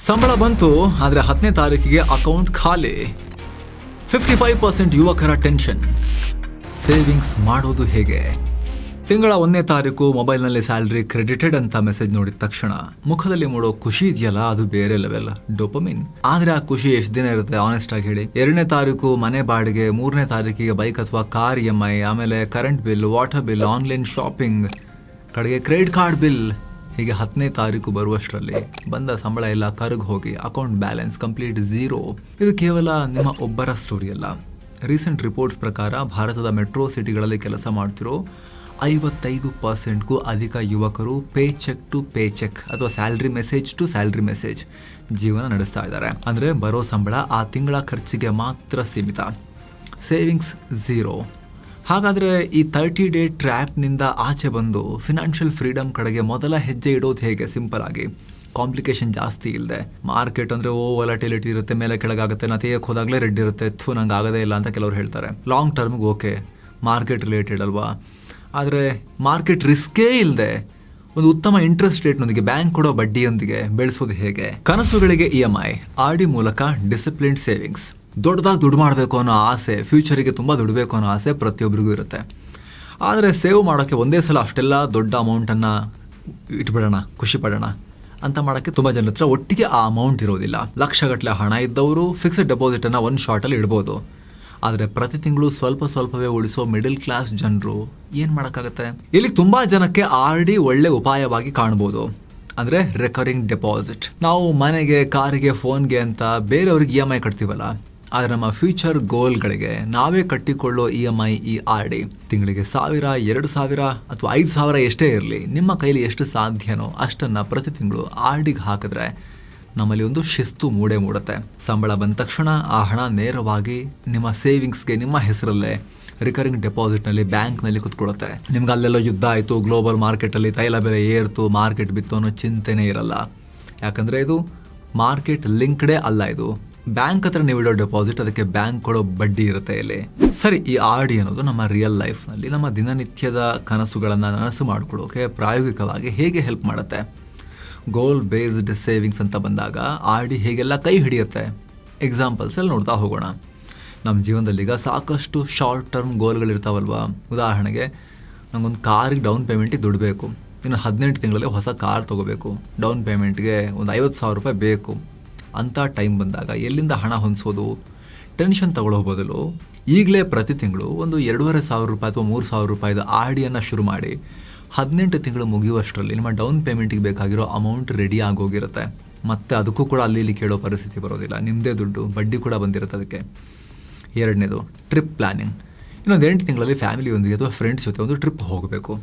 ಸಂಬಳ ಬಂತು, ಆದರೆ 10ನೇ ತಾರೀಕಿಗೆ ಅಕೌಂಟ್ ಖಾಲಿ. 55% ಯುವಕರ ಟೆನ್ಷನ್. ಸೇವಿಂಗ್ಸ್ ಮಾಡೋದು ಹೇಗೆ? ತಿಂಗಳ 1ನೇ ತಾರೀಕು ಮೊಬೈಲ್ನಲ್ಲಿ ಸ್ಯಾಲ್ರಿ ಕ್ರೆಡಿಟೆಡ್ ಅಂತ ಮೆಸೇಜ್ ನೋಡಿದ ತಕ್ಷಣ ಮುಖದಲ್ಲಿ ಮೂಡೋ ಖುಷಿ ಇದೆಯಲ್ಲ, ಅದು ಬೇರೆ ಲೆವೆಲ್, ಡೋಪಮಿನ್. ಆದ್ರೆ ಆ ಖುಷಿ ಎಷ್ಟು ದಿನ ಇರುತ್ತೆ ಆನೆಸ್ಟ್ ಆಗಿ ಹೇಳಿ? 2ನೇ ತಾರೀಕು ಮನೆ ಬಾಡಿಗೆ, 3ನೇ ತಾರೀಕಿಗೆ ಬೈಕ್ ಅಥವಾ ಕಾರ್ EMI, ಆಮೇಲೆ current bill, water bill, online shopping, ಕಡೆಗೆ ಕ್ರೆಡಿಟ್ ಕಾರ್ಡ್ ಬಿಲ್. ಹೀಗೆ 10ನೇ ತಾರೀಕು ಬರುವಷ್ಟರಲ್ಲಿ ಬಂದ ಸಂಬಳ ಎಲ್ಲ ಕರಗಿ ಹೋಗಿ ಅಕೌಂಟ್ ಬ್ಯಾಲೆನ್ಸ್ ಕಂಪ್ಲೀಟ್ ಝೀರೋ. ಇದು ಕೇವಲ ನಿಮ್ಮ ಒಬ್ಬರ ಸ್ಟೋರಿ ಅಲ್ಲ. ರೀಸೆಂಟ್ ರಿಪೋರ್ಟ್ಸ್ ಪ್ರಕಾರ ಭಾರತದ ಮೆಟ್ರೋ ಸಿಟಿಗಳಲ್ಲಿ ಕೆಲಸ ಮಾಡ್ತಿರೋ 55%ಗೂ ಅಧಿಕ ಯುವಕರು pay cheque to pay cheque ಅಥವಾ salary message to salary message ಜೀವನ ನಡೆಸ್ತಾ ಇದ್ದಾರೆ. ಅಂದರೆ ಬರೋ ಸಂಬಳ ಆ ತಿಂಗಳ ಖರ್ಚಿಗೆ ಮಾತ್ರ ಸೀಮಿತ, ಸೇವಿಂಗ್ಸ್ ಝೀರೋ. ಹಾಗಾದರೆ ಈ 30 ಡೇ ಟ್ರ್ಯಾಪ್ನಿಂದ ಆಚೆ ಬಂದು ಫಿನಾನ್ಷಿಯಲ್ ಫ್ರೀಡಮ್ ಕಡೆಗೆ ಮೊದಲ ಹೆಜ್ಜೆ ಇಡೋದು ಹೇಗೆ? ಸಿಂಪಲ್ ಆಗಿ, ಕಾಂಪ್ಲಿಕೇಶನ್ ಜಾಸ್ತಿ ಇಲ್ಲದೆ. ಮಾರ್ಕೆಟ್ ಅಂದರೆ ವೊಲಟಿಲಿಟಿ ಇರುತ್ತೆ, ಮೇಲೆ ಕೆಳಗಾಗುತ್ತೆ, ನಾ ತೆಗೆಯಕ್ಕೆ ಹೋದಾಗಲೇ ರೆಡ್ ಇರುತ್ತೆ, ನಂಗೆ ಆಗೋದೇ ಇಲ್ಲ ಅಂತ ಕೆಲವರು ಹೇಳ್ತಾರೆ. ಲಾಂಗ್ ಟರ್ಮ್ಗೆ ಓಕೆ, ಮಾರ್ಕೆಟ್ ರಿಲೇಟೆಡ್ ಅಲ್ವಾ. ಆದರೆ ಮಾರ್ಕೆಟ್ ರಿಸ್ಕೇ ಇಲ್ಲದೆ ಒಂದು ಉತ್ತಮ ಇಂಟ್ರೆಸ್ಟ್ ರೇಟ್ನೊಂದಿಗೆ, ಬ್ಯಾಂಕ್ ಕೊಡೋ ಬಡ್ಡಿಯೊಂದಿಗೆ ಬೆಳೆಸೋದು ಹೇಗೆ? ಕನಸುಗಳಿಗೆ EMI, RD ಮೂಲಕ ಡಿಸಿಪ್ಲಿನ್ಡ್ ಸೇವಿಂಗ್ಸ್. ದೊಡ್ಡದಾಗಿ ದುಡ್ಡು ಮಾಡಬೇಕು ಅನ್ನೋ ಆಸೆ, ಫ್ಯೂಚರಿಗೆ ತುಂಬ ದುಡಬೇಕು ಅನ್ನೋ ಆಸೆ ಪ್ರತಿಯೊಬ್ಬರಿಗೂ ಇರುತ್ತೆ. ಆದರೆ ಸೇವ್ ಮಾಡೋಕ್ಕೆ ಒಂದೇ ಸಲ ಅಷ್ಟೆಲ್ಲ ದೊಡ್ಡ ಅಮೌಂಟನ್ನು ಇಟ್ಬಿಡೋಣ, ಖುಷಿ ಪಡೋಣ ಅಂತ ಮಾಡೋಕ್ಕೆ ತುಂಬ ಜನರ ಹತ್ರ ಒಟ್ಟಿಗೆ ಆ ಅಮೌಂಟ್ ಇರೋದಿಲ್ಲ. ಲಕ್ಷಗಟ್ಟಲೆ ಹಣ ಇದ್ದವರು ಫಿಕ್ಸ್ಡ್ ಡೆಪಾಸಿಟನ್ನು ಒಂದು ಶಾರ್ಟಲ್ಲಿ ಇಡ್ಬೋದು. ಆದರೆ ಪ್ರತಿ ತಿಂಗಳು ಸ್ವಲ್ಪ ಸ್ವಲ್ಪವೇ ಉಳಿಸೋ ಮಿಡಲ್ ಕ್ಲಾಸ್ ಜನರು ಏನು ಮಾಡೋಕ್ಕಾಗತ್ತೆ? ಇಲ್ಲಿ ತುಂಬ ಜನಕ್ಕೆ RD ಒಳ್ಳೆ ಉಪಾಯವಾಗಿ ಕಾಣ್ಬೋದು. ಅಂದರೆ ರೆಕರಿಂಗ್ ಡೆಪಾಸಿಟ್. ನಾವು ಮನೆಗೆ, ಕಾರಿಗೆ, ಫೋನ್ಗೆ ಅಂತ ಬೇರೆಯವ್ರಿಗೆ EMI ಕಟ್ತೀವಲ್ಲ, ಆದರೆ ನಮ್ಮ ಫ್ಯೂಚರ್ ಗೋಲ್ಗಳಿಗೆ ನಾವೇ ಕಟ್ಟಿಕೊಳ್ಳೋ EMI, ಈ RD ತಿಂಗಳಿಗೆ 1000, 2000 ಅಥವಾ 5000 ಎಷ್ಟೇ ಇರಲಿ, ನಿಮ್ಮ ಕೈಲಿ ಎಷ್ಟು ಸಾಧ್ಯನೋ ಅಷ್ಟನ್ನು ಪ್ರತಿ ತಿಂಗಳು RDಗೆ ಹಾಕಿದ್ರೆ ನಮ್ಮಲ್ಲಿ ಒಂದು ಶಿಸ್ತು ಮೂಡುತ್ತೆ. ಸಂಬಳ ಬಂದ ತಕ್ಷಣ ಆ ಹಣ ನೇರವಾಗಿ ನಿಮ್ಮ ಸೇವಿಂಗ್ಸ್ಗೆ ನಿಮ್ಮ ಹೆಸರಲ್ಲೇ ರಿಕರಿಂಗ್ ಡೆಪಾಸಿಟ್ನಲ್ಲಿ ಬ್ಯಾಂಕ್ನಲ್ಲಿ ಕುತ್ಕೊಳ್ಳುತ್ತೆ. ನಿಮ್ಗೆ ಅಲ್ಲೆಲ್ಲ ಯುದ್ಧ ಆಯಿತು, ಗ್ಲೋಬಲ್ ಮಾರ್ಕೆಟಲ್ಲಿ ತೈಲ ಬೆಲೆ ಏರ್ತು, ಮಾರ್ಕೆಟ್ ಬಿತ್ತು ಅನ್ನೋ ಚಿಂತೆನೇ ಇರಲ್ಲ. ಯಾಕಂದರೆ ಇದು ಮಾರ್ಕೆಟ್ ಲಿಂಕ್ಡೇ ಅಲ್ಲ, ಇದು ಬ್ಯಾಂಕ್ ಹತ್ರ ನೀವು ಇಡೋ ಡೆಪಾಸಿಟ್, ಅದಕ್ಕೆ ಬ್ಯಾಂಕ್ ಕೊಡೋ ಬಡ್ಡಿ ಇರುತ್ತೆ ಇಲ್ಲಿ. ಸರಿ, ಈ RD ಅನ್ನೋದು ನಮ್ಮ ರಿಯಲ್ ಲೈಫ್ನಲ್ಲಿ ನಮ್ಮ ದಿನನಿತ್ಯದ ಕನಸುಗಳನ್ನು ನನಸು ಮಾಡಿಕೊಡೋಕೆ ಪ್ರಾಯೋಗಿಕವಾಗಿ ಹೇಗೆ ಹೆಲ್ಪ್ ಮಾಡುತ್ತೆ? ಗೋಲ್ ಬೇಸ್ಡ್ ಸೇವಿಂಗ್ಸ್ ಅಂತ ಬಂದಾಗ RD ಹೇಗೆಲ್ಲ ಕೈ ಹಿಡಿಯುತ್ತೆ? ಎಕ್ಸಾಂಪಲ್ಸ್ ಎಲ್ಲ ನೋಡ್ತಾ ಹೋಗೋಣ. ನಮ್ಮ ಜೀವನದಲ್ಲೀಗ ಸಾಕಷ್ಟು ಶಾರ್ಟ್ ಟರ್ಮ್ ಗೋಲ್ಗಳಿರ್ತಾವಲ್ವ. ಉದಾಹರಣೆಗೆ, ನನಗೊಂದು ಕಾರಿಗೆ ಡೌನ್ ಪೇಮೆಂಟಿಗೆ ದುಡ್ಡು ಬೇಕು, ಇನ್ನು 18 ತಿಂಗಳಲ್ಲಿ ಹೊಸ ಕಾರ್ ತೊಗೋಬೇಕು, ಡೌನ್ ಪೇಮೆಂಟ್ಗೆ ಒಂದು 50,000 ರೂಪಾಯಿ ಬೇಕು ಅಂತ ಟೈಮ್ ಬಂದಾಗ ಎಲ್ಲಿಂದ ಹಣ ಹೊಂದಿಸೋದು? ಟೆನ್ಷನ್ ತಗೊಳ್ಳೋ ಬದಲು ಈಗಲೇ ಪ್ರತಿ ತಿಂಗಳು ಒಂದು 2,500 ರೂಪಾಯಿ ಅಥವಾ 3,000 ರೂಪಾಯಿದ RDಯನ್ನು ಶುರು ಮಾಡಿ 18 ತಿಂಗಳು ಮುಗಿಯುವಷ್ಟರಲ್ಲಿ ನಿಮ್ಮ ಡೌನ್ ಪೇಮೆಂಟಿಗೆ ಬೇಕಾಗಿರೋ ಅಮೌಂಟ್ ರೆಡಿ ಆಗೋಗಿರುತ್ತೆ. ಮತ್ತು ಅದಕ್ಕೂ ಕೂಡ ಅಲ್ಲಿ ಕೇಳೋ ಪರಿಸ್ಥಿತಿ ಬರೋದಿಲ್ಲ, ನಿಮ್ಮದೇ ದುಡ್ಡು, ಬಡ್ಡಿ ಕೂಡ ಬಂದಿರುತ್ತೆ ಅದಕ್ಕೆ. ಎರಡನೇದು, ಟ್ರಿಪ್ ಪ್ಲ್ಯಾನಿಂಗ್. ಇನ್ನೊಂದು 8 ತಿಂಗಳಲ್ಲಿ ಫ್ಯಾಮಿಲಿಯೊಂದಿಗೆ ಅಥವಾ ಫ್ರೆಂಡ್ಸ್ ಜೊತೆ ಒಂದು ಟ್ರಿಪ್ ಹೋಗಬೇಕು.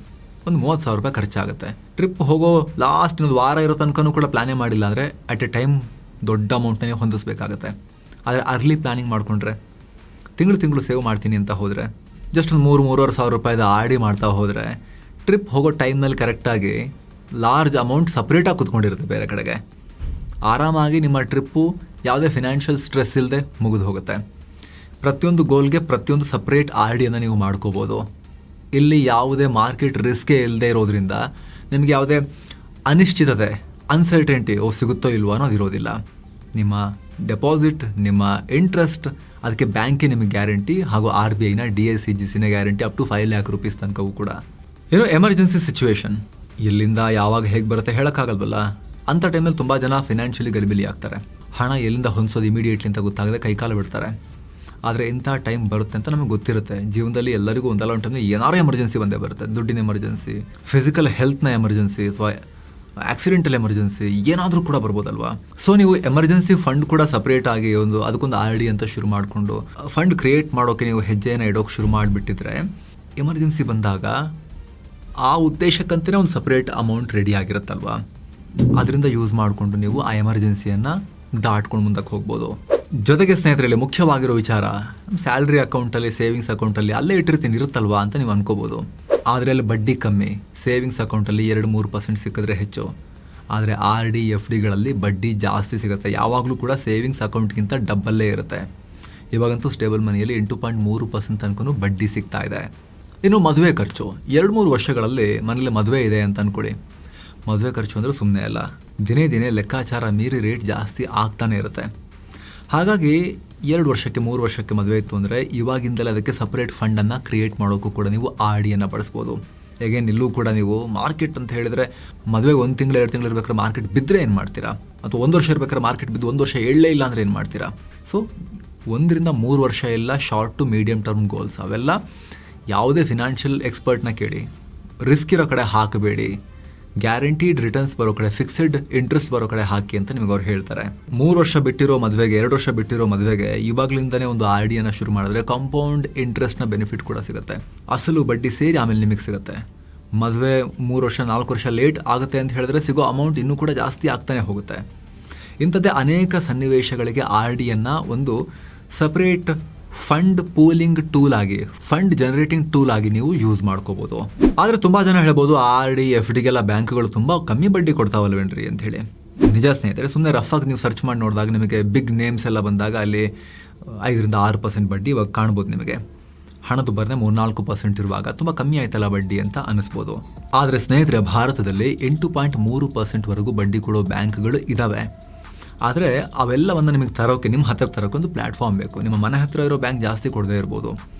ಒಂದು 30,000 ರೂಪಾಯಿ ಖರ್ಚಾಗುತ್ತೆ. ಟ್ರಿಪ್ ಹೋಗೋ ಲಾಸ್ಟ್ ಇನ್ನೊಂದು ವಾರ ಇರೋ ತನಕನೂ ಕೂಡ ಪ್ಲ್ಯಾನೇ ಮಾಡಿಲ್ಲ ಅಂದರೆ ಅಟ್ ಎ ಟೈಮ್ ದೊಡ್ಡ ಅಮೌಂಟನ್ನೇ ಹೊಂದಿಸ್ಬೇಕಾಗತ್ತೆ. ಆದರೆ ಅರ್ಲಿ ಪ್ಲ್ಯಾನಿಂಗ್ ಮಾಡಿಕೊಂಡ್ರೆ, ತಿಂಗಳು ಸೇವ್ ಮಾಡ್ತೀನಿ ಅಂತ ಹೋದರೆ, ಜಸ್ಟ್ ಒಂದು 3,000-3,500 ರೂಪಾಯಿದ RD ಮಾಡ್ತಾ ಹೋದರೆ, ಟ್ರಿಪ್ ಹೋಗೋ ಟೈಮ್ನಲ್ಲಿ ಕರೆಕ್ಟಾಗಿ ಲಾರ್ಜ್ ಅಮೌಂಟ್ ಸಪ್ರೇಟಾಗಿ ಕೂತ್ಕೊಂಡಿರುತ್ತೆ ಬೇರೆ ಕಡೆಗೆ. ಆರಾಮಾಗಿ ನಿಮ್ಮ ಟ್ರಿಪ್ಪು ಯಾವುದೇ ಫಿನಾನ್ಷಿಯಲ್ ಸ್ಟ್ರೆಸ್ ಇಲ್ಲದೆ ಮುಗಿದು ಹೋಗುತ್ತೆ. ಪ್ರತಿಯೊಂದು ಗೋಲ್ಗೆ ಪ್ರತಿಯೊಂದು ಸಪ್ರೇಟ್ RDಯನ್ನು ನೀವು ಮಾಡ್ಕೋಬೋದು. ಇಲ್ಲಿ ಯಾವುದೇ ಮಾರ್ಕೆಟ್ ರಿಸ್ಕೇ ಇಲ್ಲದೆ ಇರೋದ್ರಿಂದ ನಿಮಗೆ ಯಾವುದೇ ಅನಿಶ್ಚಿತತೆ, ಅನ್ಸರ್ಟೆಂಟಿ ಸಿಗುತ್ತೋ ಇಲ್ವೋ ಅನ್ನೋದು ಇರೋದಿಲ್ಲ. ನಿಮ್ಮ ಡೆಪಾಸಿಟ್, ನಿಮ್ಮ ಇಂಟ್ರೆಸ್ಟ್, ಅದಕ್ಕೆ ಬ್ಯಾಂಕೇ ನಿಮಗೆ ಗ್ಯಾರಂಟಿ, ಹಾಗೂ RBIನ DICGCನ guarantee up to 5 lakh rupees ತನಕವೂ ಕೂಡ. ಏನೋ ಎಮರ್ಜೆನ್ಸಿ ಸಿಚುವೇಶನ್, ಎಲ್ಲಿಂದ ಯಾವಾಗ ಹೇಗೆ ಬರುತ್ತೆ ಹೇಳೋಕ್ಕಾಗಲ್ವಲ್ಲ. ಅಂಥ ಟೈಮಲ್ಲಿ ತುಂಬ ಜನ ಫಿನಾನ್ಷಿಯಲಿ ಗಲಿಬಿಲಿ ಆಗ್ತಾರೆ. ಹಣ ಎಲ್ಲಿಂದ ಹೊಂದಿಸೋದು ಇಮಿಡಿಯೇಟ್ಲಿ ಅಂತ ಗೊತ್ತಾಗದೆ ಕೈಕಾಲು ಬಿಡ್ತಾರೆ. ಆದರೆ ಇಂಥ ಟೈಮ್ ಬರುತ್ತೆ ಅಂತ ನಮಗೆ ಗೊತ್ತಿರುತ್ತೆ. ಜೀವನದಲ್ಲಿ ಎಲ್ಲರಿಗೂ ಒಂದಲ್ಲ ಒಂದು ಟೈಮ್ನಲ್ಲಿ ಏನಾರು ಎಮರ್ಜೆನ್ಸಿ ಬಂದೇ ಬರುತ್ತೆ. ದುಡ್ಡಿನ ಎಮರ್ಜೆನ್ಸಿ, ಫಿಸಿಕಲ್ ಹೆಲ್ತ್ನ ಎಮರ್ಜೆನ್ಸಿ, ಅಥವಾ ಆಕ್ಸಿಡೆಂಟಲ್ ಎಮರ್ಜೆನ್ಸಿ, ಏನಾದರೂ ಕೂಡ ಬರ್ಬೋದಲ್ವಾ. ಸೊ ನೀವು ಎಮರ್ಜೆನ್ಸಿ ಫಂಡ್ ಕೂಡ ಸಪ್ರೇಟ್ ಆಗಿ ಅದಕ್ಕೊಂದು RD ಅಂತ ಶುರು ಮಾಡಿಕೊಂಡು ಫಂಡ್ ಕ್ರಿಯೇಟ್ ಮಾಡೋಕ್ಕೆ ನೀವು ಹೆಜ್ಜೆಯನ್ನು ಇಡೋಕೆ ಶುರು ಮಾಡಿಬಿಟ್ಟಿದ್ರೆ, ಎಮರ್ಜೆನ್ಸಿ ಬಂದಾಗ ಆ ಉದ್ದೇಶಕ್ಕಂತಲೇ ಒಂದು ಸಪ್ರೇಟ್ ಅಮೌಂಟ್ ರೆಡಿ ಆಗಿರುತ್ತಲ್ವಾ. ಅದರಿಂದ ಯೂಸ್ ಮಾಡಿಕೊಂಡು ನೀವು ಆ ಎಮರ್ಜೆನ್ಸಿಯನ್ನು ದಾಟ್ಕೊಂಡು ಮುಂದಕ್ಕೆ ಹೋಗ್ಬೋದು. ಜೊತೆಗೆ ಸ್ನೇಹಿತರಲ್ಲಿ ಮುಖ್ಯವಾಗಿರೋ ವಿಚಾರ, ನಮ್ಮ ಸ್ಯಾಲ್ರಿ ಅಕೌಂಟಲ್ಲಿ, ಸೇವಿಂಗ್ಸ್ ಅಕೌಂಟಲ್ಲಿ ಅಲ್ಲೇ ಇಟ್ಟಿರ್ತೀನಿ ಇರುತ್ತಲ್ವಾ ಅಂತ ನೀವು ಅನ್ಕೋಬೋದು. ಆದರೆ ಅಲ್ಲಿ ಬಡ್ಡಿ ಕಮ್ಮಿ. ಸೇವಿಂಗ್ಸ್ ಅಕೌಂಟಲ್ಲಿ 2-3% ಸಿಕ್ಕಿದ್ರೆ ಹೆಚ್ಚು. ಆದರೆ RD, FDಗಳಲ್ಲಿ ಬಡ್ಡಿ ಜಾಸ್ತಿ ಸಿಗುತ್ತೆ. ಯಾವಾಗಲೂ ಕೂಡ ಸೇವಿಂಗ್ಸ್ ಅಕೌಂಟ್ಗಿಂತ ಡಬ್ಬಲ್ಲೇ ಇರುತ್ತೆ. ಇವಾಗಂತೂ ಸ್ಟೇಬಲ್ ಮನಿಯಲ್ಲಿ 8.3% ತನಕ ಬಡ್ಡಿ ಸಿಗ್ತಾ ಇದೆ. ಇನ್ನು ಮದುವೆ ಖರ್ಚು, 2-3 ವರ್ಷಗಳಲ್ಲಿ ಮನೇಲಿ ಮದುವೆ ಇದೆ ಅಂತ ಅಂದ್ಕೊಳ್ಳಿ. ಮದುವೆ ಖರ್ಚು ಅಂದರೆ ಸುಮ್ಮನೆ ಅಲ್ಲ. ದಿನೇ ದಿನೇ ಲೆಕ್ಕಾಚಾರ ಮೀರಿ ರೇಟ್ ಜಾಸ್ತಿ ಆಗ್ತಾನೆ ಇರುತ್ತೆ. ಹಾಗಾಗಿ 2 ವರ್ಷಕ್ಕೆ 3 ವರ್ಷಕ್ಕೆ ಮದುವೆ ಇತ್ತು ಅಂದರೆ ಇವಾಗಿಂದಲೇ ಅದಕ್ಕೆ ಸಪ್ರೇಟ್ ಫಂಡನ್ನು ಕ್ರಿಯೇಟ್ ಮಾಡೋಕ್ಕೂ ಕೂಡ ನೀವು ಆರ್ ಡಿಯನ್ನು ಬಳಸ್ಬೋದು. ಹೇಗೇನು ಇಲ್ಲೂ ಕೂಡ ನೀವು ಮಾರ್ಕೆಟ್ ಅಂತ ಹೇಳಿದರೆ ಮದುವೆಗೆ 1 ತಿಂಗಳು 2 ತಿಂಗಳು ಇರ್ಬೇಕಾದ್ರೆ ಮಾರ್ಕೆಟ್ ಬಿದ್ದರೆ ಏನು ಮಾಡ್ತೀರಾ, ಅಥವಾ 1 ವರ್ಷ ಇರ್ಬೇಕಾದ್ರೆ ಮಾರ್ಕೆಟ್ ಬಿದ್ದು 1 ವರ್ಷ ಎಳ್ಳೇ ಇಲ್ಲ ಅಂದರೆ ಏನು ಮಾಡ್ತೀರಾ? ಸೊ 1 ರಿಂದ 3 ವರ್ಷ ಎಲ್ಲ short to medium term goals. ಅವೆಲ್ಲ ಯಾವುದೇ ಫಿನಾನ್ಷಿಯಲ್ ಎಕ್ಸ್ಪರ್ಟ್ನ ಕೇಳಿ, ರಿಸ್ಕ್ ಇರೋ ಕಡೆ ಹಾಕಬೇಡಿ, ಗ್ಯಾರಂಟಿಡ್ ರಿಟರ್ನ್ಸ್ ಬರೋ ಕಡೆ, ಫಿಕ್ಸೆಡ್ ಇಂಟ್ರೆಸ್ಟ್ ಬರೋ ಕಡೆ ಹಾಕಿ ಅಂತ ನಿಮಗೆ ಅವ್ರು ಹೇಳ್ತಾರೆ. 3 ವರ್ಷ ಬಿಟ್ಟಿರೋ ಮದುವೆಗೆ, 2 ವರ್ಷ ಬಿಟ್ಟಿರೋ ಮದುವೆಗೆ ಇವಾಗಲಿಂದನೇ ಒಂದು ಆರ್ ಡಿಯನ್ನು ಶುರು ಮಾಡಿದ್ರೆ ಕಾಂಪೌಂಡ್ ಇಂಟ್ರೆಸ್ಟ್ನ ಬೆನಿಫಿಟ್ ಕೂಡ ಸಿಗುತ್ತೆ. ಅಸಲು ಬಡ್ಡಿ ಸೇರಿ ಆಮೇಲೆ ನಿಮಗೆ ಸಿಗುತ್ತೆ. ಮದುವೆ 3 ವರ್ಷ 4 ವರ್ಷ ಲೇಟ್ ಆಗುತ್ತೆ ಅಂತ ಹೇಳಿದ್ರೆ ಸಿಗೋ ಅಮೌಂಟ್ ಇನ್ನೂ ಕೂಡ ಜಾಸ್ತಿ ಆಗ್ತಾನೆ ಹೋಗುತ್ತೆ. ಇಂಥದ್ದೇ ಅನೇಕ ಸನ್ನಿವೇಶಗಳಿಗೆ ಆರ್ ಡಿಯನ್ನು ಒಂದು ಸಪ್ರೇಟ್ ಫಂಡ್ ಪೂಲಿಂಗ್ ಟೂಲ್ ಆಗಿ, ಫಂಡ್ ಜನರೇಟಿಂಗ್ ಟೂಲ್ ಆಗಿ ನೀವು ಯೂಸ್ ಮಾಡ್ಕೋಬೋದು. ಆದರೆ ತುಂಬ ಜನ ಹೇಳ್ಬೋದು ಆರ್ ಡಿ ಎಫ್ ಡಿಗೆಲ್ಲ ಬ್ಯಾಂಕ್ಗಳು ತುಂಬ ಕಮ್ಮಿ ಬಡ್ಡಿ ಕೊಡ್ತಾವಲ್ವೇನ್ರಿ ಅಂತ ಹೇಳಿ. ನಿಜ ಸ್ನೇಹಿತರೆ, ಸುಮ್ಮನೆ ರಫಾಗಿ ನೀವು ಸರ್ಚ್ ಮಾಡಿ ನೋಡಿದಾಗ ನಿಮಗೆ ಬಿಗ್ ನೇಮ್ಸ್ ಎಲ್ಲ ಬಂದಾಗ ಅಲ್ಲಿ 5 ರಿಂದ 6% ಬಡ್ಡಿ ಇವಾಗ ಕಾಣ್ಬೋದು. ನಿಮಗೆ ಹಣದುಬ್ಬರನೇ 3-4% ಇರುವಾಗ ತುಂಬ ಕಮ್ಮಿ ಆಯ್ತಲ್ಲ ಬಡ್ಡಿ ಅಂತ ಅನಿಸ್ಬೋದು. ಆದರೆ ಸ್ನೇಹಿತರೆ, ಭಾರತದಲ್ಲಿ 8.3% ವರೆಗೂ ಬಡ್ಡಿ ಕೊಡೋ ಬ್ಯಾಂಕ್ಗಳು ಇದ್ದಾವೆ. ಆದರೆ ಅವೆಲ್ಲವನ್ನು ನಿಮಗೆ ತರೋಕೆ, ನಿಮ್ಮ ಹತ್ರ ತರೋಕೆ ಒಂದು ಪ್ಲ್ಯಾಟ್ಫಾರ್ಮ್ ಬೇಕು. ನಿಮ್ಮ ಮನೆ ಹತ್ರ ಇರೋ ಬ್ಯಾಂಕ್ ಜಾಸ್ತಿ ಕೊಡದೇ ಇರ್ಬೋದು,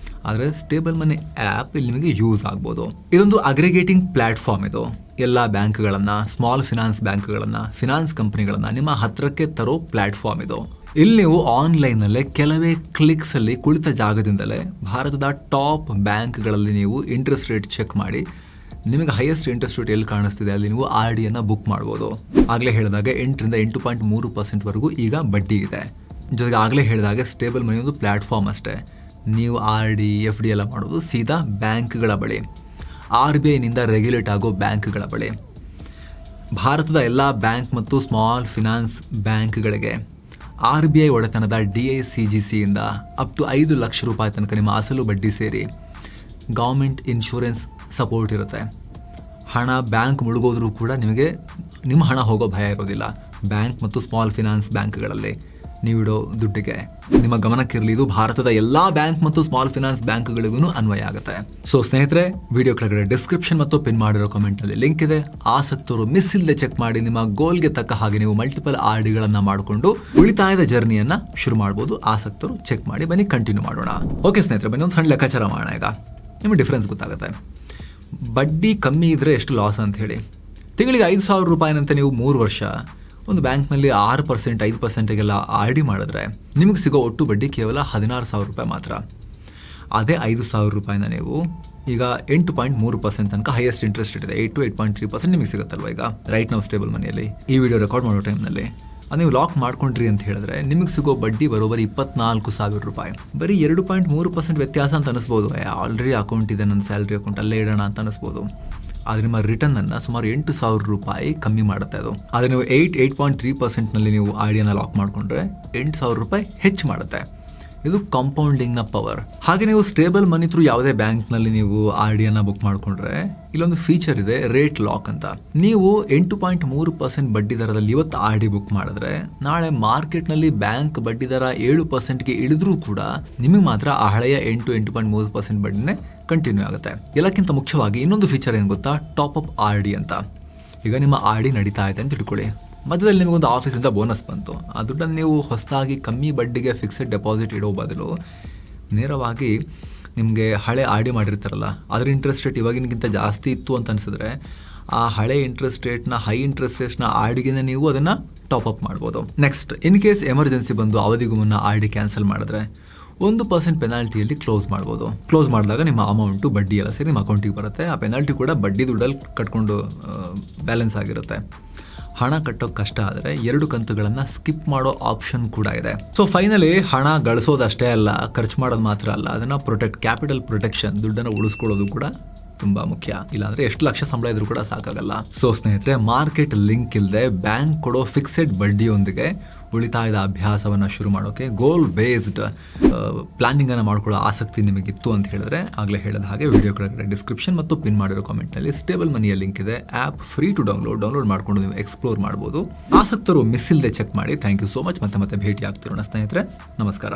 ಆದರೆ ಸ್ಟೇಬಲ್ ಮನಿ ಆ್ಯಪ್ ಇಲ್ಲಿ ನಿಮಗೆ ಯೂಸ್ ಆಗ್ಬೋದು. ಇದೊಂದು ಅಗ್ರಿಗೇಟಿಂಗ್ ಪ್ಲ್ಯಾಟ್ಫಾರ್ಮ್. ಇದು ಎಲ್ಲ ಬ್ಯಾಂಕ್ಗಳನ್ನು, ಸ್ಮಾಲ್ ಫಿನಾನ್ಸ್ ಬ್ಯಾಂಕ್ಗಳನ್ನು, ಫಿನಾನ್ಸ್ ಕಂಪ್ನಿಗಳನ್ನು ನಿಮ್ಮ ಹತ್ರಕ್ಕೆ ತರೋ ಪ್ಲ್ಯಾಟ್ಫಾರ್ಮ್ ಇದು. ಇಲ್ಲಿ ನೀವು ಆನ್ಲೈನಲ್ಲೇ ಕೆಲವೇ ಕ್ಲಿಕ್ಸಲ್ಲಿ ಕುಳಿತ ಜಾಗದಿಂದಲೇ ಭಾರತದ ಟಾಪ್ ಬ್ಯಾಂಕ್ಗಳಲ್ಲಿ ನೀವು ಇಂಟ್ರೆಸ್ಟ್ ರೇಟ್ ಚೆಕ್ ಮಾಡಿ ನಿಮಗೆ ಹೈಯೆಸ್ಟ್ ಇಂಟ್ರೆಸ್ಟ್ ರೇಟ್ ಎಲ್ಲಿ ಕಾಣಿಸ್ತಿದೆ ಅಲ್ಲಿ ನೀವು ಆರ್ ಡಿಯನ್ನು ಬುಕ್ ಮಾಡ್ಬೋದು. ಆಗಲೇ ಹೇಳಿದಾಗ 8 ರಿಂದ 8.3% ವರೆಗೂ ಈಗ ಬಡ್ಡಿ ಇದೆ. ಜೊತೆಗೆ ಆಗಲೇ ಹೇಳಿದಾಗ ಸ್ಟೇಬಲ್ ಮನಿ ಒಂದು ಪ್ಲ್ಯಾಟ್ಫಾರ್ಮ್ ಅಷ್ಟೇ. ನೀವು ಆರ್ ಡಿ ಎಫ್ ಡಿ ಎಲ್ಲ ಮಾಡೋದು ಸೀದಾ ಬ್ಯಾಂಕ್ಗಳ ಬಳಿ, RBIನಿಂದ ರೆಗ್ಯುಲೇಟ್ ಆಗೋ ಬ್ಯಾಂಕ್ಗಳ ಬಳಿ. ಭಾರತದ ಎಲ್ಲ ಬ್ಯಾಂಕ್ ಮತ್ತು ಸ್ಮಾಲ್ ಫಿನಾನ್ಸ್ ಬ್ಯಾಂಕ್ಗಳಿಗೆ RBI ಒಡೆತನದ DICGCಯಿಂದ ಅಪ್ ಟು 5 ಲಕ್ಷ ರೂಪಾಯಿ ತನಕ ನಿಮ್ಮ ಅಸಲು ಬಡ್ಡಿ ಸೇರಿ ಗೌರ್ಮೆಂಟ್ ಇನ್ಶೂರೆನ್ಸ್ ಸಪೋರ್ಟ್ ಇರುತ್ತೆ. ಹಣ ಬ್ಯಾಂಕ್ ಮುಳುಗೋದ್ರೂ ಕೂಡ ನಿಮಗೆ ನಿಮ್ಮ ಹಣ ಹೋಗೋ ಭಯ ಇರೋದಿಲ್ಲ. ಬ್ಯಾಂಕ್ ಮತ್ತು ಸ್ಮಾಲ್ ಫಿನಾನ್ಸ್ ಬ್ಯಾಂಕ್ಗಳಲ್ಲಿ ನೀವಿಡೋ ದುಡ್ಡಿಗೆ ನಿಮ್ಮ ಗಮನಕ್ಕಿರಲಿ, ಇದು ಭಾರತದ ಎಲ್ಲ ಬ್ಯಾಂಕ್ ಮತ್ತು ಸ್ಮಾಲ್ ಫಿನಾನ್ಸ್ ಬ್ಯಾಂಕ್ಗಳಿಗೂ ಅನ್ವಯ ಆಗುತ್ತೆ. ಸೊ ಸ್ನೇಹಿತರೆ, ವಿಡಿಯೋ ಕೆಳಗಡೆ ಡಿಸ್ಕ್ರಿಪ್ಷನ್ ಮತ್ತು ಪಿನ್ ಮಾಡಿರೋ ಕಮೆಂಟಲ್ಲಿ ಲಿಂಕ್ ಇದೆ. ಆಸಕ್ತರು ಮಿಸ್ ಇಲ್ಲದೆ ಚೆಕ್ ಮಾಡಿ ನಿಮ್ಮ ಗೋಲ್ಗೆ ತಕ್ಕ ಹಾಗೆ ನೀವು ಮಲ್ಟಿಪಲ್ ಆರ್ ಡಿಗಳನ್ನು ಮಾಡಿಕೊಂಡು ಉಳಿತಾಯದ ಜರ್ನಿಯನ್ನು ಶುರು ಮಾಡ್ಬೋದು. ಆಸಕ್ತರು ಚೆಕ್ ಮಾಡಿ, ಬನ್ನಿ ಕಂಟಿನ್ಯೂ ಮಾಡೋಣ. ಓಕೆ ಸ್ನೇಹಿತರೆ, ಬನ್ನಿ ಒಂದು ಸಣ್ಣ ಲೆಕ್ಕಾಚಾರ ಮಾಡೋಣ. ಈಗ ನಿಮಗೆ ಡಿಫ್ರೆನ್ಸ್ ಗೊತ್ತಾಗುತ್ತೆ. ಬಡ್ಡಿ ಕಮ್ಮಿ ಇದ್ದರೆ ಎಷ್ಟು ಲಾಸ್ ಅಂತ ಹೇಳಿ. ತಿಂಗಳಿಗೆ 5,000 ರೂಪಾಯಿನಂತೆ ನೀವು 3 ವರ್ಷ ಒಂದು ಬ್ಯಾಂಕ್ನಲ್ಲಿ 6%, 5%ಗೆಲ್ಲ ಆರ್ ಡಿ ಮಾಡಿದ್ರೆ ನಿಮಗೆ ಸಿಗೋ ಒಟ್ಟು ಬಡ್ಡಿ ಕೇವಲ 16,000 ರೂಪಾಯಿ ಮಾತ್ರ. ಅದೇ 5,000 ರೂಪಾಯಿನ ನೀವು ಈಗ 8.3% ತನಕ ಹೈಯೆಸ್ಟ್ ಇಂಟ್ರೆಸ್ಟ್ ಇದೆ, 8 to 8.3% ನಿಮಗೆ ಸಿಗುತ್ತಲ್ವ ಈಗ ರೈಟ್ ನಾವು ಸ್ಟೇಬಲ್ ಮನಿಯಲ್ಲಿ. ಈ ವಿಡಿಯೋ ರೆಕಾರ್ಡ್ ಮಾಡೋ ಟೈಮ್ನಲ್ಲಿ ಅದು ನೀವು ಲಾಕ್ ಮಾಡ್ಕೊಂಡ್ರಿ ಅಂತ ಹೇಳಿದ್ರೆ ನಿಮಗೆ ಸಿಗೋ ಬಡ್ಡಿ ಬರೋಬರಿ 24,000 ರೂಪಾಯಿ. ಬರೀ 2.3% ವ್ಯತ್ಯಾಸ ಅಂತ ಅನಿಸ್ಬೋದು. ಆಲ್ರೆಡಿ ಅಕೌಂಟ್ ಇದೆ, ನನ್ನ ಸ್ಯಾಲ್ರಿ ಅಕೌಂಟ್ ಅಲ್ಲೇ ಇಡೋಣ ಅಂತ ಅನಿಸ್ಬೋದು. ಆದರೆ ನಿಮ್ಮ ರಿಟರ್ನನ್ನು ಸುಮಾರು 8,000 ರೂಪಾಯಿ ಕಮ್ಮಿ ಮಾಡುತ್ತೆ ಅದು. ಆದರೆ ನೀವು 8.3%ನಲ್ಲಿ ನೀವು ಆರ್ ಡಿಯನ್ನು ಲಾಕ್ ಮಾಡಿಕೊಂಡ್ರೆ 8,000 ರೂಪಾಯಿ ಹೆಚ್ಚು ಮಾಡುತ್ತೆ. ಇದು ಕಾಂಪೌಂಡಿಂಗ್ನ ಪವರ್. ಹಾಗೆ ನೀವು ಸ್ಟೇಬಲ್ ಮನಿ ಥ್ರೂ ಯಾವುದೇ ಬ್ಯಾಂಕ್ನಲ್ಲಿ ನೀವು ಆರ್ ಡಿಯನ್ನು ಬುಕ್ ಮಾಡಿಕೊಂಡ್ರೆ ಇಲ್ಲೊಂದು ಫೀಚರ್ ಇದೆ, ರೇಟ್ ಲಾಕ್ ಅಂತ. ನೀವು 8.3% ಬಡ್ಡಿ ದರದಲ್ಲಿ ಇವತ್ತು ಆರ್ ಡಿ ಬುಕ್ ಮಾಡಿದ್ರೆ ನಾಳೆ ಮಾರ್ಕೆಟ್ನಲ್ಲಿ ಬ್ಯಾಂಕ್ ಬಡ್ಡಿ ದರ 7%ಗೆ ಇಳಿದ್ರೂ ಕೂಡ ನಿಮಗೆ ಮಾತ್ರ ಆ ಹಳೆಯ 8.3% ಬಡ್ಡಿನೇ ಕಂಟಿನ್ಯೂ ಆಗುತ್ತೆ. ಎಲ್ಲಕ್ಕಿಂತ ಮುಖ್ಯವಾಗಿ ಇನ್ನೊಂದು ಫೀಚರ್ ಏನು ಗೊತ್ತಾ, ಟಾಪ್ ಅಪ್ ಆರ್ ಡಿ ಅಂತ. ಈಗ ನಿಮ್ಮ ಆರ್ ಡಿ ನಡೀತಾ ಇದೆ ಅಂತ ತಿಳ್ಕೊಳ್ಳಿ, ಮಧ್ಯದಲ್ಲಿ ನಿಮಗೊಂದು ಆಫೀಸಿಂದ ಬೋನಸ್ ಬಂತು. ಆ ದುಡ್ಡನ್ನು ನೀವು ಹೊಸದಾಗಿ ಕಮ್ಮಿ ಬಡ್ಡಿಗೆ ಫಿಕ್ಸೆಡ್ ಡೆಪಾಸಿಟ್ ಇಡೋ ಬದಲು ನೇರವಾಗಿ ನಿಮಗೆ ಹಳೆ ಆರ್ ಡಿ ಮಾಡಿರ್ತಾರಲ್ಲ ಅದರ ಇಂಟ್ರೆಸ್ಟ್ ರೇಟ್ ಇವಾಗಿನಗಿಂತ ಜಾಸ್ತಿ ಇತ್ತು ಅಂತ ಅನಿಸಿದ್ರೆ ಆ ಹಳೆ ಇಂಟ್ರೆಸ್ಟ್ ರೇಟ್ನ, ಹೈ ಇಂಟ್ರೆಸ್ಟ್ ರೇಟ್ನ ಆರ್ ಡಿಗೆ ನೀವು ಅದನ್ನು ಟಾಪ್ ಅಪ್ ಮಾಡ್ಬೋದು. ನೆಕ್ಸ್ಟ್, ಇನ್ ಕೇಸ್ ಎಮರ್ಜೆನ್ಸಿ ಬಂದು ಅವಧಿಗೂ ಮುನ್ನ ಆರ್ ಡಿ ಕ್ಯಾನ್ಸಲ್ ಮಾಡಿದ್ರೆ 1% ಪೆನಾಲ್ಟಿಯಲ್ಲಿ ಕ್ಲೋಸ್ ಮಾಡ್ಬೋದು. ಕ್ಲೋಸ್ ಮಾಡಿದಾಗ ನಿಮ್ಮ ಅಮೌಂಟು ಬಡ್ಡಿ ಎಲ್ಲ ಸೇರಿ ನಿಮ್ಮ ಅಕೌಂಟಿಗೆ ಬರುತ್ತೆ. ಆ ಪೆನಾಲ್ಟಿ ಕೂಡ ಬಡ್ಡಿ ದುಡ್ಡಲ್ಲಿ ಕಟ್ಕೊಂಡು ಬ್ಯಾಲೆನ್ಸ್ ಆಗಿರುತ್ತೆ. ಹಣ ಕಟ್ಟೋಕೆ ಕಷ್ಟ ಆದರೆ 2 ಕಂತುಗಳನ್ನು ಸ್ಕಿಪ್ ಮಾಡೋ ಆಪ್ಷನ್ ಕೂಡ ಇದೆ. ಸೊ ಫೈನಲಿ ಹಣ ಗಳಿಸೋದಷ್ಟೇ ಅಲ್ಲ, ಖರ್ಚು ಮಾಡೋದು ಮಾತ್ರ ಅಲ್ಲ, ಅದನ್ನು ಕ್ಯಾಪಿಟಲ್ ಪ್ರೊಟೆಕ್ಷನ್, ದುಡ್ಡನ್ನು ಉಳಿಸ್ಕೊಳ್ಳೋದು ಕೂಡ ತುಂಬ ಮುಖ್ಯ. ಇಲ್ಲಾಂದರೆ ಎಷ್ಟು ಲಕ್ಷ ಸಂಬಳ ಇದ್ರೂ ಕೂಡ ಸಾಕಾಗಲ್ಲ. ಸೊ ಸ್ನೇಹಿತರೆ, ಮಾರ್ಕೆಟ್ ಲಿಂಕ್ ಇಲ್ಲದೆ ಬ್ಯಾಂಕ್ ಕೊಡೋ ಫಿಕ್ಸೆಡ್ ಬಡ್ಡಿಯೊಂದಿಗೆ ಉಳಿತಾಯದ ಅಭ್ಯಾಸವನ್ನು ಶುರು ಮಾಡೋಕ್ಕೆ ಗೋಲ್ ಬೇಸ್ಡ್ ಪ್ಲಾನಿಂಗನ್ನು ಮಾಡ್ಕೊಳ್ಳೋ ಆಸಕ್ತಿ ನಿಮಗಿತ್ತು ಅಂತ ಹೇಳಿದ್ರೆ ಆಗಲೇ ಹೇಳಿದ ಹಾಗೆ ವಿಡಿಯೋ ಕೆಳಗಡೆ ಡಿಸ್ಕ್ರಿಪ್ಷನ್ ಮತ್ತು ಪಿನ್ ಮಾಡಿರೋ ಕಾಮೆಂಟ್ನಲ್ಲಿ ಸ್ಟೇಬಲ್ ಮನಿಯ ಲಿಂಕ್ ಇದೆ. ಆ್ಯಪ್ ಫ್ರೀ ಟು ಡೌನ್ಲೋಡ್ ಮಾಡಿಕೊಂಡು ನೀವು ಎಕ್ಸ್ಪ್ಲೋರ್ ಮಾಡ್ಬೋದು. ಆಸಕ್ತರು ಮಿಸ್ ಇಲ್ಲದೆ ಚೆಕ್ ಮಾಡಿ. Thank you so much. ಮತ್ತೆ ಭೇಟಿ ಆಗ್ತಿರೋಣ ಸ್ನೇಹಿತರೆ. ನಮಸ್ಕಾರ.